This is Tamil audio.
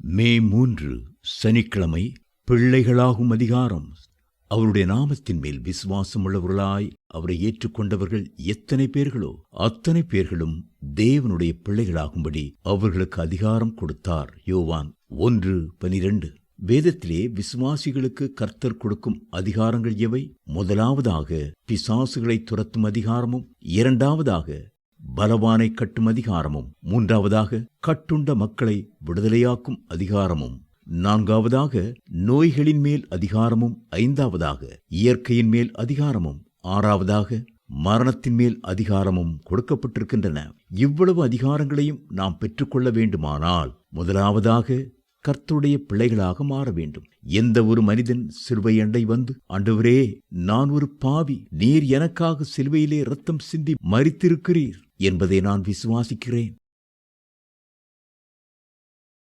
மே 3 சனிக்கிழமை பிள்ளைகளாகும் அதிகாரம். அவருடைய நாமத்தின் மேல் விசுவாசம் உள்ளவர்களாய் அவரை ஏற்றுக்கொண்டவர்கள் எத்தனை பேர்களோ அத்தனை பேர்களும் தேவனுடைய பிள்ளைகளாகும்படி அவர்களுக்கு அதிகாரம் கொடுத்தார். யோவான் 1:12. வேதத்திலே விசுவாசிகளுக்கு கர்த்தர் கொடுக்கும் அதிகாரங்கள் எவை? முதலாவதாக பிசாசுகளை துரத்தும் அதிகாரமும், இரண்டாவதாக பலவானை கட்டும் அதிகாரமும், மூன்றாவதாக கட்டுண்ட மக்களை விடுதலையாக்கும் அதிகாரமும், நான்காவதாக நோய்களின் மேல் அதிகாரமும், ஐந்தாவதாக இயற்கையின் மேல் அதிகாரமும், ஆறாவதாக மரணத்தின் மேல் அதிகாரமும் கொடுக்கப்பட்டிருக்கின்றன. இவ்வளவு அதிகாரங்களையும் நாம் பெற்றுக்கொள்ள வேண்டுமானால் முதலாவதாக கர்த்தருடைய பிள்ளைகளாக மாற வேண்டும். எந்த ஒரு மனிதன் சிலுவை அண்டை வந்து, ஆண்டவரே, நான் ஒரு பாவி, நீர் எனக்காக சிலுவையிலே இரத்தம் சிந்தி மரித்திருக்கிறீர் என்பதை நான் விசுவாசிக்கிறேன்,